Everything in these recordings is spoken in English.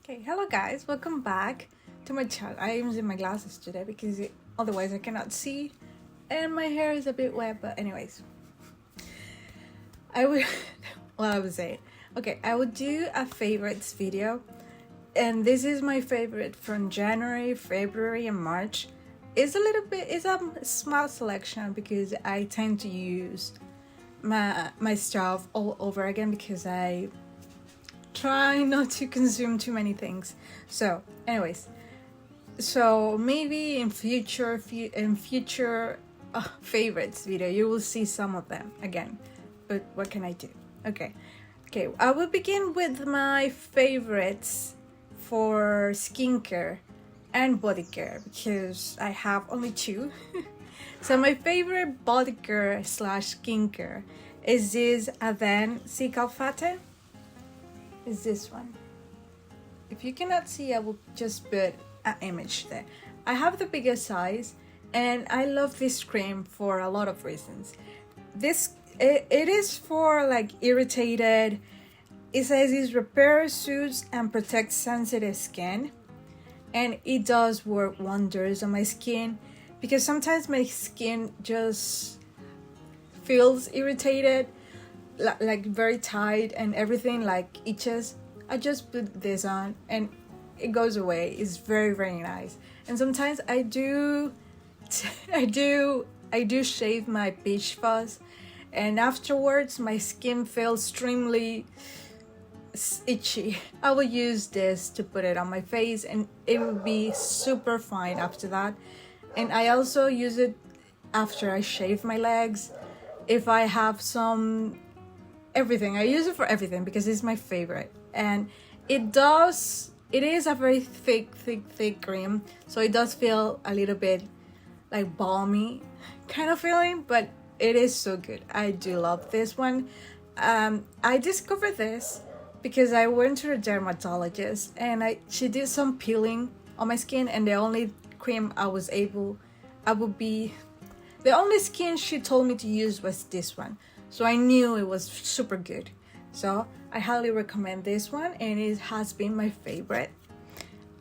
Okay, hello guys, welcome back to my channel. I am using my glasses today because otherwise I cannot see and my hair is a bit wet, but anyways. I would, well I would say, okay, I would do a favorites video and this is my favorite from January, February and March. It's a small selection because I tend to use my stuff all over again because I try not to consume too many things. So anyways, so maybe in future favorites video you will see some of them again, but what can I do? Okay, I will begin with my favorites for skincare and body care because I have only two. So my favorite body care / skincare is this Avène Cicatricate. Is this one. If you cannot see, I will just put an image there. I have the biggest size and I love this cream for a lot of reasons. It is for like irritated. It says it repairs, soothes and protects sensitive skin, and it does work wonders on my skin because sometimes my skin just feels irritated, like very tight and everything like itches. I just put this on and it goes away. It's very nice. And sometimes I do shave my peach fuzz and afterwards my skin feels extremely itchy. I will use this to put it on my face and it will be super fine after that. And I also use it after I shave my legs. If I have some everything, I use it for everything because it's my favorite. And it is a very thick cream, so it does feel a little bit like balmy kind of feeling, but it is so good. I do love this one. I discovered this because I went to a dermatologist and she did some peeling on my skin, and the only cream the only skin she told me to use was this one. So I knew it was super good. So I highly recommend this one and it has been my favorite.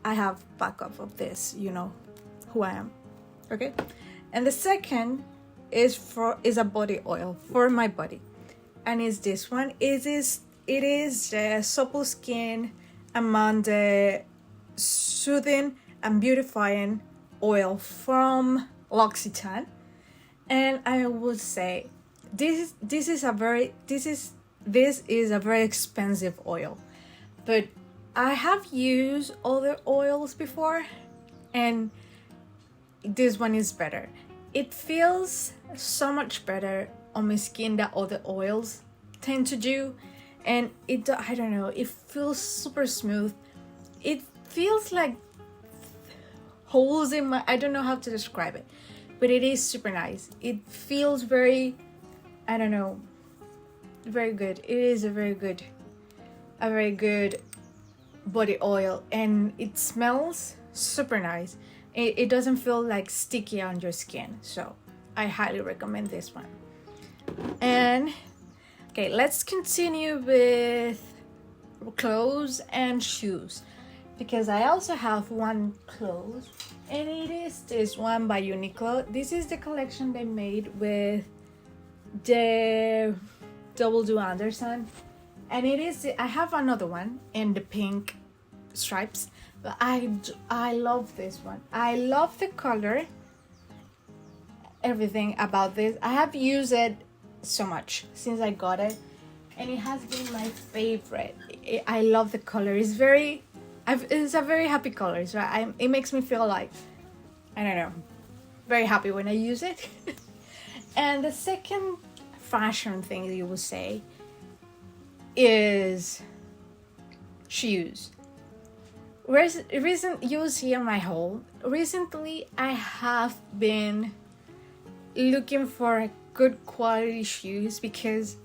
I have backup of this, you know who I am. Okay. And the second is a body oil for my body. And it's this one. It is the Supple Skin Amande Soothing and Beautifying Oil from L'Occitane. And I would say this is a very expensive oil, but I have used other oils before and this one is better. It feels so much better on my skin than other oils tend to do, and I don't know, it feels super smooth. It feels like holes in my, I don't know how to describe it, but it is super nice. It feels very, I don't know, very good. It is a very good body oil, and it smells super nice. It doesn't feel like sticky on your skin, so I highly recommend this one. And okay, let's continue with clothes and shoes because I also have one clothes, and it is this one by Uniqlo. This is the collection they made with the Double Do Anderson, and I have another one in the pink stripes, but I love this one. I love the color, everything about this. I have used it so much since I got it, and it has been my favorite. I love the color. It's a very happy color, so it makes me feel like, I don't know, very happy when I use it. And the second fashion thing you will say is shoes. You will see on my haul, recently I have been looking for good quality shoes because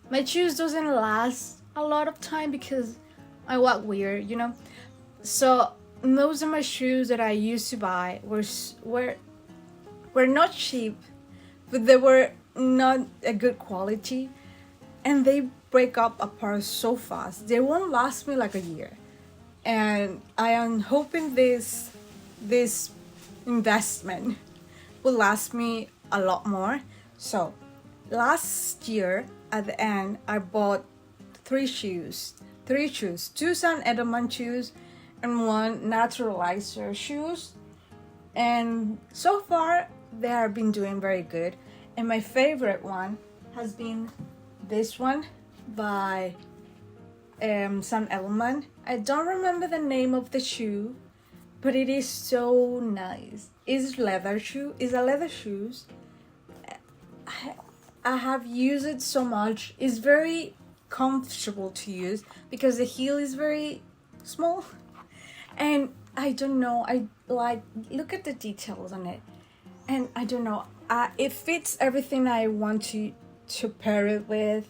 my shoes doesn't last a lot of time because I walk weird, you know. So most of my shoes that I used to buy were not cheap, but they were not a good quality, and they break up apart so fast. They won't last me like a year. and I am hoping this investment will last me a lot more. So last year at the end, I bought three shoes, two Sun Edelman shoes and one Naturalizer shoes, and so far they have been doing very good. And my favorite one has been this one by Sun Edelman. I don't remember the name of the shoe, but it is so nice. It's a leather shoes. I have used it so much. It's very comfortable to use because the heel is very small, and I don't know, I like look at the details on it, and I don't know, it fits everything I want to pair it with.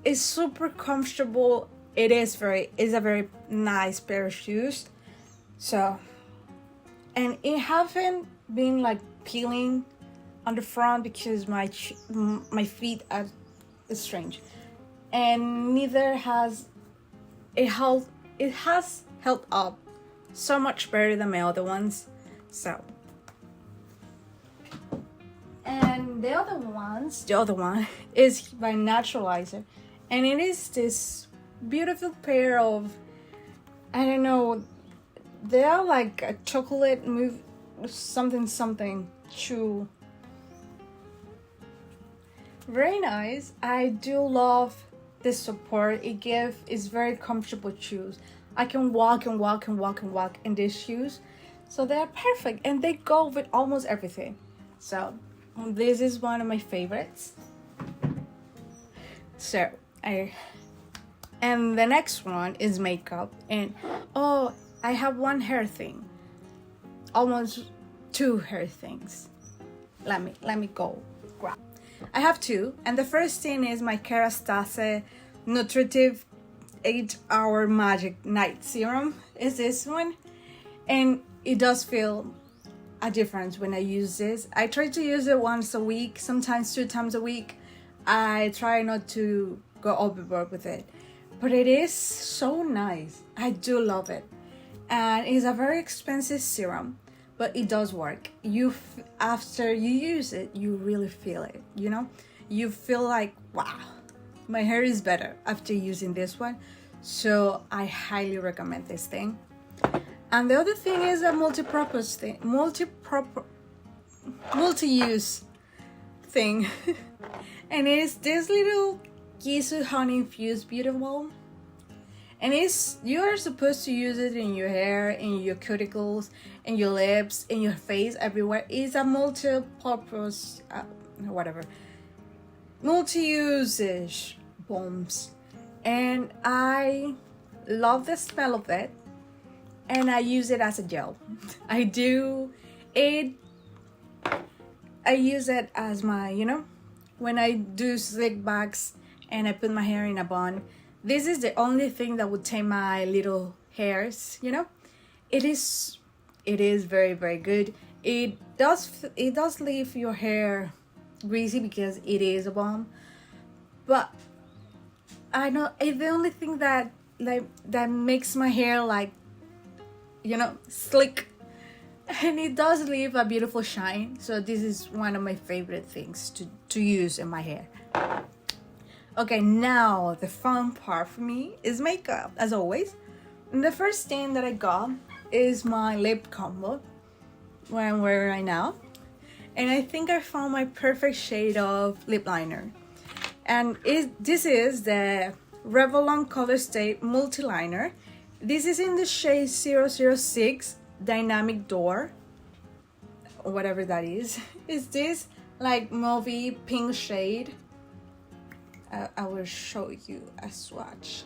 It's super comfortable. It's a very nice pair of shoes. So, and it haven't been like peeling on the front because my feet are strange, and neither has it has held up so much better than my other ones. So, and the other one is by Naturalizer, and it is this beautiful pair of, I don't know, they are like a chocolate something shoe. Very nice. I do love the support it gives. It's very comfortable shoes. I can walk in these shoes, so they're perfect and they go with almost everything. So this is one of my favorites. So and the next one is makeup, and oh, I have one hair thing, almost two hair things. Let me go grab. I have two, and the first thing is my Kerastase Nutritive 8-Hour Magic Night Serum. Is this one, and it does feel a difference when I use this. I try to use it once a week, sometimes 2 times a week. I try not to go overboard with it, but it is so nice. I do love it, and it's a very expensive serum, but it does work. After you use it, you really feel it, you know? You feel like, wow, my hair is better after using this one. So I highly recommend this thing. And the other thing is a multi-use thing. And it's this little Gisu honey infused beauty balm. And you are supposed to use it in your hair, in your cuticles, in your lips, in your face, everywhere. It's a multi-purpose, multi-usage balms. And I love the smell of it. And I use it as a gel. I use it as my, when I do slick backs and I put my hair in a bun. This is the only thing that would tame my little hairs, It is very, very good. It does leave your hair greasy because it is a balm. But I know it's the only thing that makes my hair slick. And it does leave a beautiful shine. So this is one of my favorite things to use in my hair. Okay, now the fun part for me is makeup, as always. And the first thing that I got is my lip combo, what I'm wearing right now. And I think I found my perfect shade of lip liner. And this is the Revlon Color Stay Multi-Liner. This is in the shade 006 Dynamic Door, or whatever that is. Is this like mauvey pink shade? I will show you a swatch.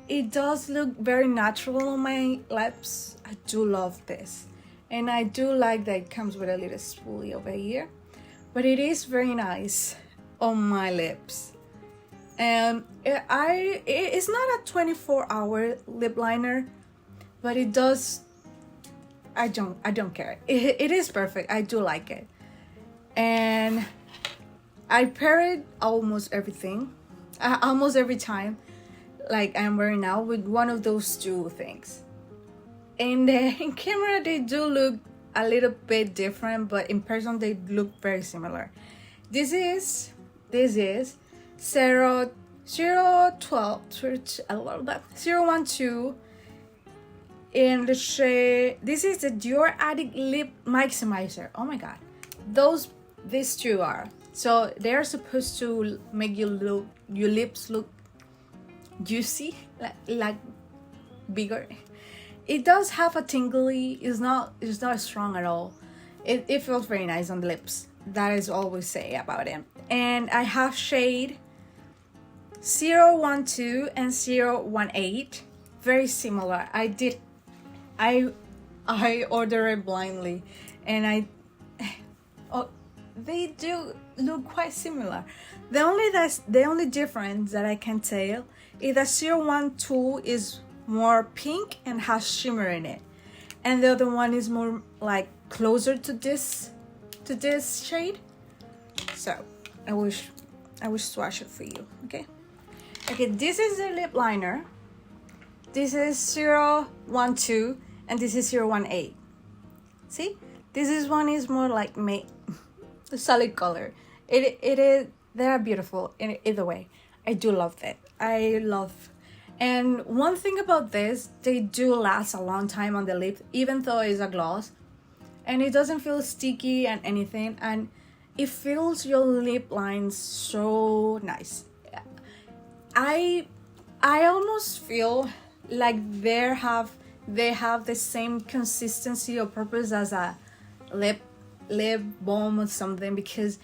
It does look very natural on my lips. I do love this. And I do like that it comes with a little spoolie over here. But it is very nice on my lips. And it's not a 24-hour lip liner, but it does. I don't care. It is perfect. I do like it. And I pair it almost every time. like I'm wearing now with one of those two things. And in camera they do look a little bit different, but in person they look very similar. This is 0 012 012 in the shade. This is the Dior Addict Lip Maximizer. Oh my god, these two are, so they're supposed to make your lips look juicy, like bigger. It does have a tingly, it's not strong at all. It feels very nice on the lips. That is all we say about it. And I have shade 012 and 018, very similar. I ordered it blindly, and they do look quite similar. The only difference that I can tell is that 012 is more pink and has shimmer in it, and the other one is more like closer to this shade. So I will swatch it for you. Okay, this is the lip liner. This is 012 and this is 018. See, this one is more like the solid color. It is, they are beautiful in either way. I do love that. And one thing about this, they do last a long time on the lip, even though it's a gloss, and it doesn't feel sticky and anything, and it fills your lip lines so nice. I almost feel like they have the same consistency or purpose as a lip balm or something, because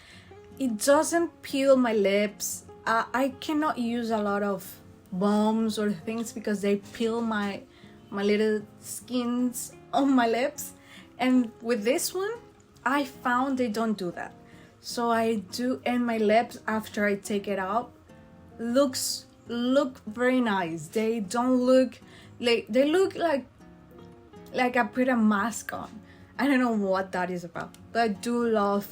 it doesn't peel my lips. I cannot use a lot of balms or things because they peel my little skins on my lips, and with this one I found they don't do that. So I do, and my lips after I take it out look very nice. They don't look like, they look like I put a mask on. I don't know what that is about, but I do love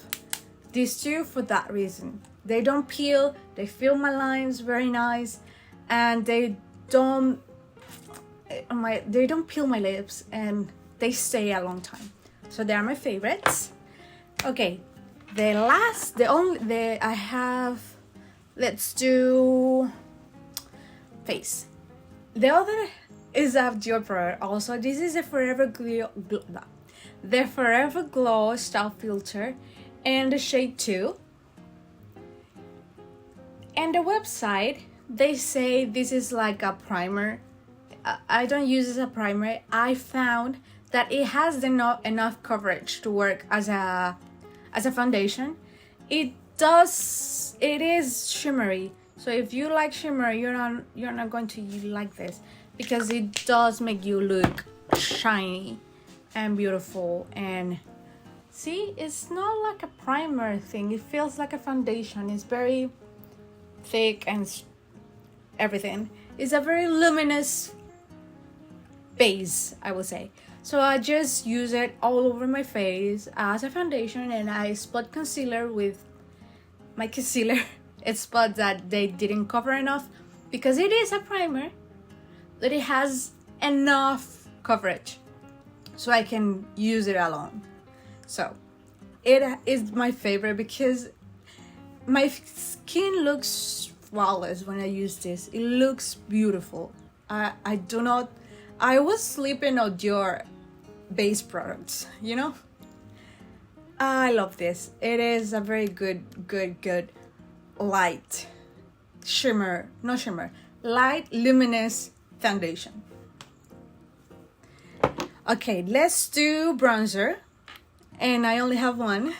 these two for that reason. They don't peel, they fill my lines very nice, and they don't peel my lips, and they stay a long time. So they are my favorites. Okay, let's do face. The other is a Dior product also. This is the Forever Glow Style Filter and the shade 2. And the website, they say this is like a primer. I don't use it as a primer. I found that it has enough coverage to work as a foundation. It is shimmery. So if you like shimmer, you're not going to like this, because it does make you look shiny and beautiful. And see, it's not like a primer thing. It feels like a foundation. It's very thick and everything. It's a very luminous base, I would say. So I just use it all over my face as a foundation, and I spot concealer with my concealer. It's spots that they didn't cover enough, because it is a primer, but it has enough coverage so I can use it alone. So it is my favorite because my skin looks flawless when I use this. It looks beautiful. I was sleeping on your base products, you know. I love this. It is a very good light light luminous foundation. Okay, let's do bronzer, and I only have one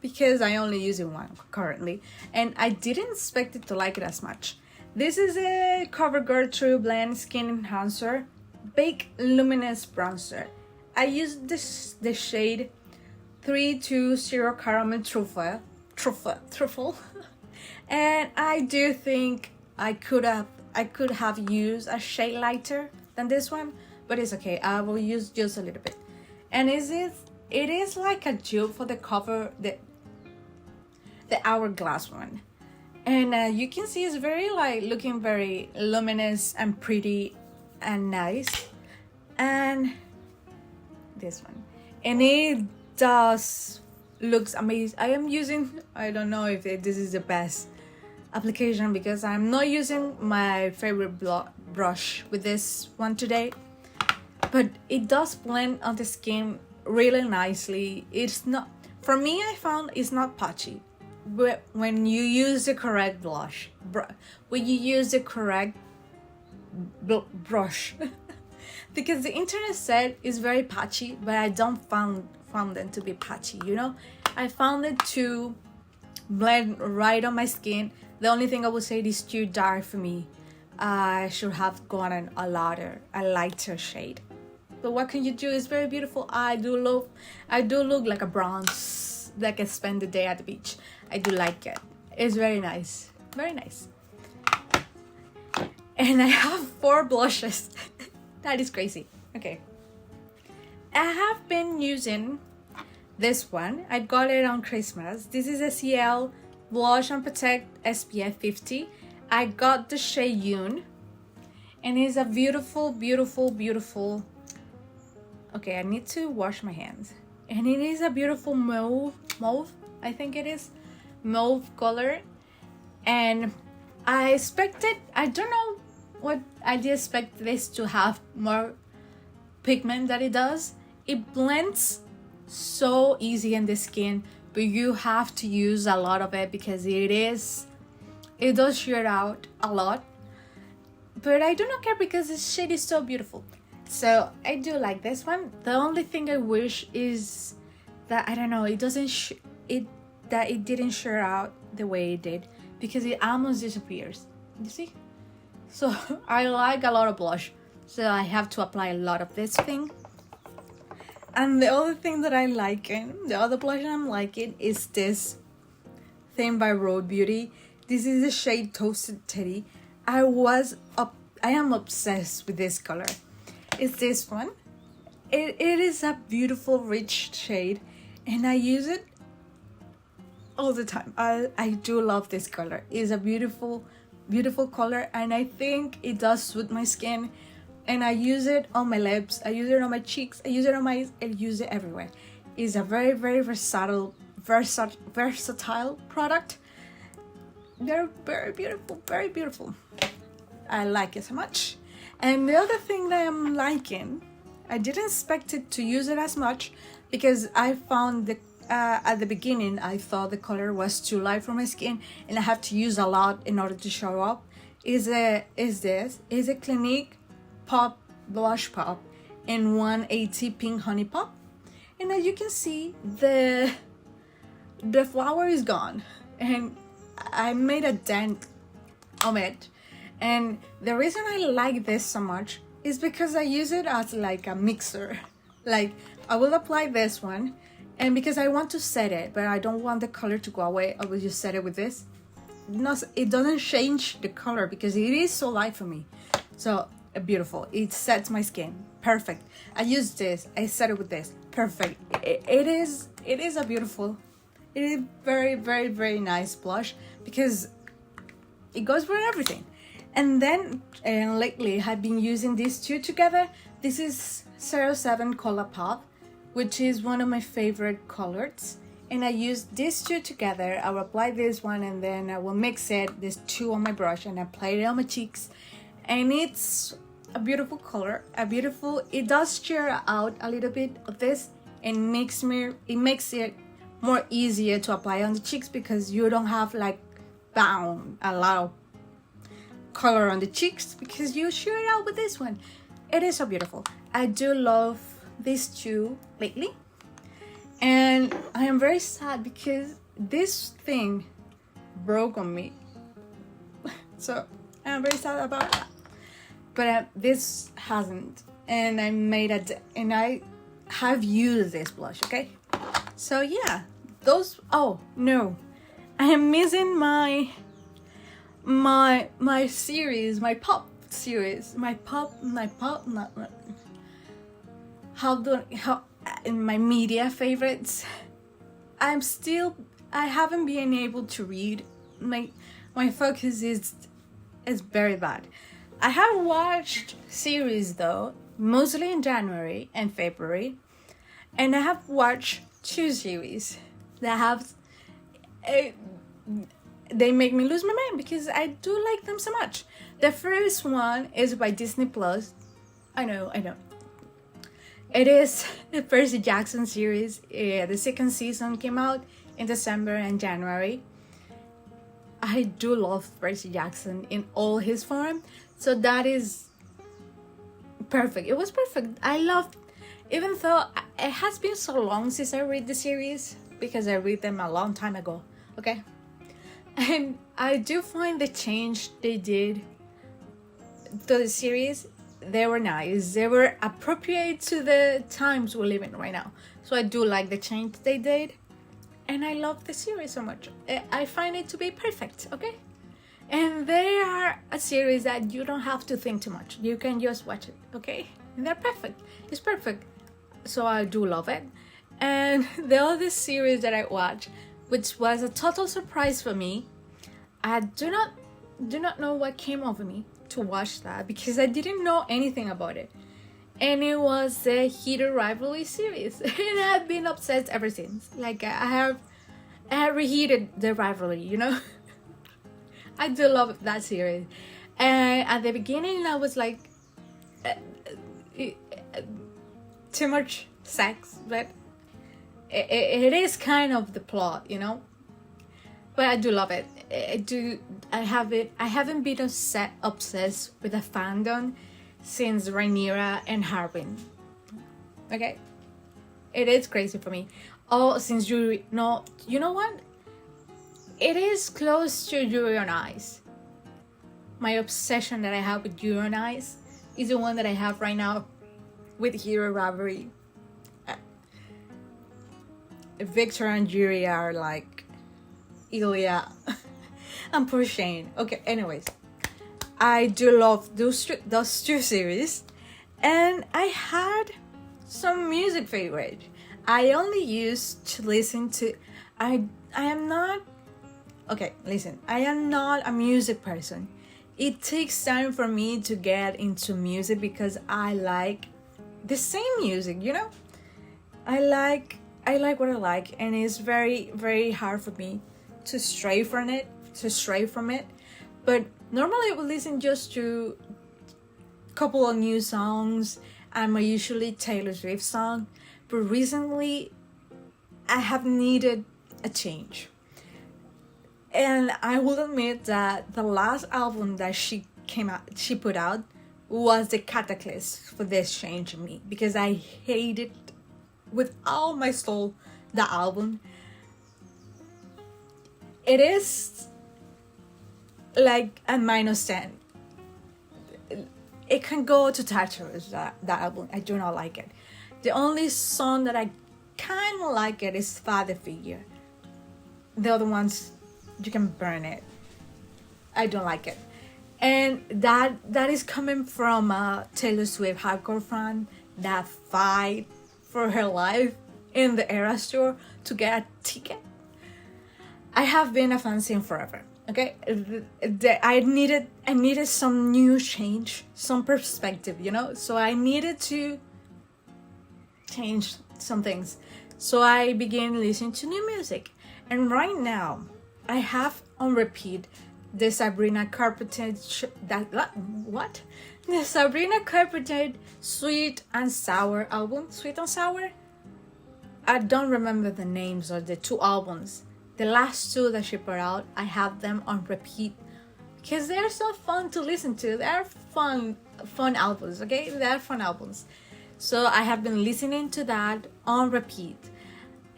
because I only use one currently, and I didn't expect it to like it as much. This is a CoverGirl True Blend Skin Enhancer Bake Luminous Bronzer. I use the shade 320 Caramel Truffle. And I do think I could have used a shade lighter than this one, but it's okay. I will use just a little bit. And it is like a dupe for the Hourglass one. And you can see it's very like looking very luminous and pretty and nice. And this one, and it does looks amazing. I am using, I don't know if this is the best application because I'm not using my favorite brush with this one today, but it does blend on the skin really nicely. It's not, for me, I found it's not patchy, but when you use the correct blush, when you use the correct brush, because the internet said it's very patchy, but I don't found them to be patchy, you know. I found it to blend right on my skin. The only thing I would say is too dark for me. I should have gotten a lighter shade. But what can you do? It's very beautiful. I do look like a bronze, like I spend the day at the beach. I do like it. It's very nice, very nice. And I have 4 blushes. That is crazy. Okay. I have been using this one. I got it on Christmas. This is a Ciel Blush and Protect SPF 50. I got the shade Yoon. And it's a beautiful, beautiful, beautiful. Okay, I need to wash my hands. And it is a beautiful mauve, I think it is. Mauve color. And I expected, I don't know what, I did expect this to have more pigment that it does. It blends so easy in the skin, but you have to use a lot of it because it does shear out a lot. But I do not care because this shade is so beautiful. So I do like this one. The only thing I wish is that, I don't know, it didn't shear out the way it did, because it almost disappears. You see? So I like a lot of blush, so I have to apply a lot of this thing. And the other thing that I like, the other blush I'm liking, is this thing by Rode Beauty. This is the shade Toasted Teddy. I am obsessed with this color. It's this one. It is a beautiful, rich shade, and I use it all the time. I do love this color. It's a beautiful, beautiful color, and I think it does suit my skin. And I use it on my lips, I use it on my cheeks, I use it on my eyes, I use it everywhere. It's a very, very versatile product. They're very beautiful, very beautiful. I like it so much. And the other thing that I'm liking, I didn't expect it to use it as much because I found at the beginning I thought the color was too light for my skin and I have to use a lot in order to show up. Is a Clinique Pop Blush Pop in 180 Pink Honey Pop. And as you can see, the flower is gone and I made a dent on it. And the reason I like this so much is because I use it as like a mixer. Like I will apply this one, and because I want to set it, but I don't want the color to go away, I will just set it with this. It doesn't change the color because it is so light for me. So beautiful. It sets my skin perfect. I use this, I set it with this, perfect. It is a beautiful, it is very, very, very nice blush because it goes for everything. And then lately I've been using these two together. This is 07 Color Pop, which is one of my favorite colors, and I use these two together. I will apply this one and then I will mix it, these two on my brush, and apply it on my cheeks. And it's a beautiful color, it does shear out a little bit of this and it makes it more easier to apply on the cheeks because you don't have like a lot of color on the cheeks because you shear it out with this one. It is so beautiful. I do love these two lately, and I am very sad because this thing broke on me. So I'm very sad about that. But this hasn't, and I have used this blush. Okay, so yeah, oh no, I am missing my series, my pop series, my in my media favorites. I haven't been able to read My focus is very bad. I have watched series though, mostly in January and February, and I have watched two series that have they make me lose my mind because I do like them so much. The first one is by Disney Plus. I know. It is the Percy Jackson series. The second season came out in December and January. I do love Percy Jackson in all his form, so that is perfect. It was perfect. I loved, even though it has been so long since I read the series because I read them a long time ago. Okay, and I do find the change they did to the series, they were nice. They were appropriate to the times we live in right now. So I do like the change they did. And I love the series so much. I find it to be perfect, okay? And they are a series that you don't have to think too much. You can just watch it, okay? And they're perfect. It's perfect. So I do love it. And the other series that I watched, which was a total surprise for me, I do not know what came over me to watch that because I didn't know anything about it. And it was the Hero Rivalry series. And I've been obsessed ever since. Like I have reheated the rivalry, you know? I do love that series. And at the beginning I was like too much sex, but it is kind of the plot, you know? But I do love it. I haven't been obsessed with a fandom since Rhaenyra and Harwin. Okay? It is crazy for me. Oh, since you know what? It is close to Yuri on Ice. My obsession that I have with Yuri on Ice is the one that I have right now with Hero Rivalry. Victor and Yuri are like Ilya and poor Shane. Okay, anyways, I do love those two series, and I had some music favorite. I only used to listen to. I am not. Okay, listen. I am not a music person. It takes time for me to get into music because I like the same music. You know, I like what I like, and it's very, very hard for me to stray from it. But normally I would listen just to a couple of new songs. I'm usually Taylor Swift song, but recently I have needed a change. And I will admit that the last album that she put out was the catalyst for this change in me, because I hated with all my soul the album. It is like a -10. It can go to Tartarus, that album. I do not like it. The only song that I kind of like it is Father Figure. The other ones, you can burn it. I don't like it. And that is coming from a Taylor Swift hardcore fan that fight for her life in the Era store to get a ticket. I have been a fan since forever. Okay, I needed some new change, some perspective, you know. So I needed to change some things. So I began listening to new music, and right now I have on repeat the Sabrina Carpenter the Sabrina Carpenter Sweet and Sour album. Sweet and Sour. I don't remember the names of the two albums. The last two that she put out, I have them on repeat because they're so fun to listen to. They're fun albums, okay? They're fun albums. So I have been listening to that on repeat.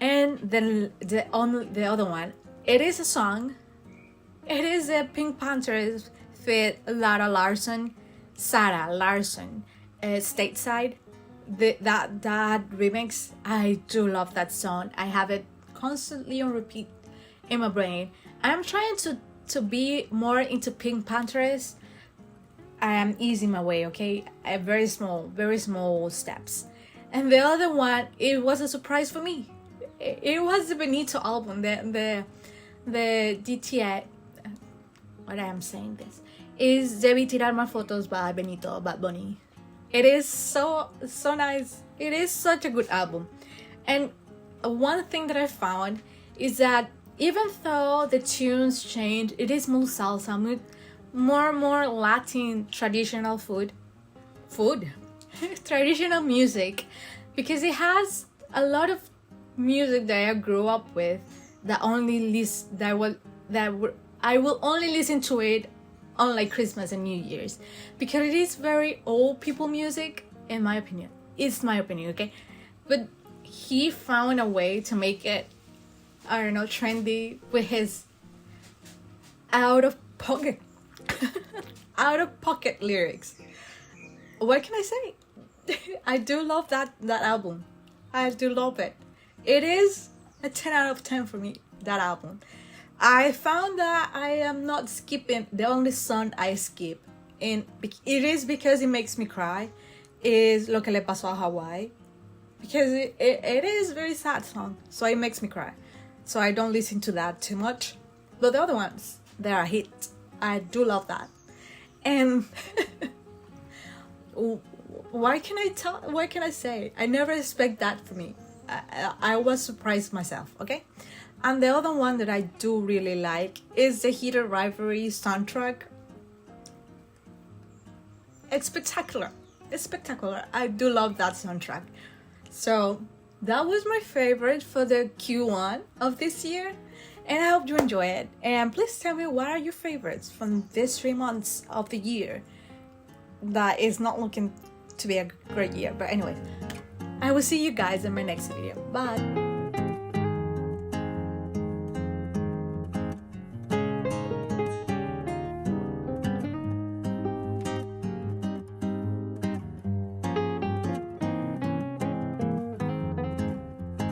And then the other one, it is a song. It is a Pink Panthers with Sarah Larsson, Stateside. That remix, I do love that song. I have it constantly on repeat in my brain. I'm trying to be more into Pink Panthers. I am easing my way, okay? Very small steps. And the other one, it was a surprise for me. It was the Benito album, the DTA, what I am saying this, is Debí Tirar Más Fotos by Benito, Bad Bunny. It is so nice. It is such a good album. And one thing that I found is that even though the tunes change, it is more salsa, more Latin traditional traditional music, because it has a lot of music that I grew up with that I will only listen to it on like Christmas and New Year's, because it is very old people music, in my opinion. It's my opinion, okay? But he found a way to make it, I don't know, trendy with his out of pocket lyrics. What can I say? I do love that album. I do love it. It is a 10 out of 10 for me, that album. I found that I am not skipping. The only song I skip, and it is because it makes me cry, is Lo que le pasó a Hawaii, because it is a very sad song, so it makes me cry. So I don't listen to that too much. But the other ones, they are hits. I do love that. And what can I say? I never expect that for me. I was surprised myself, okay? And the other one that I do really like is the Heated Rivalry soundtrack. It's spectacular. I do love that soundtrack. So that was my favorite for the Q1 of this year. And I hope you enjoy it. And please tell me, what are your favorites from these 3 months of the year that is not looking to be a great year. But anyways, I will see you guys in my next video. Bye.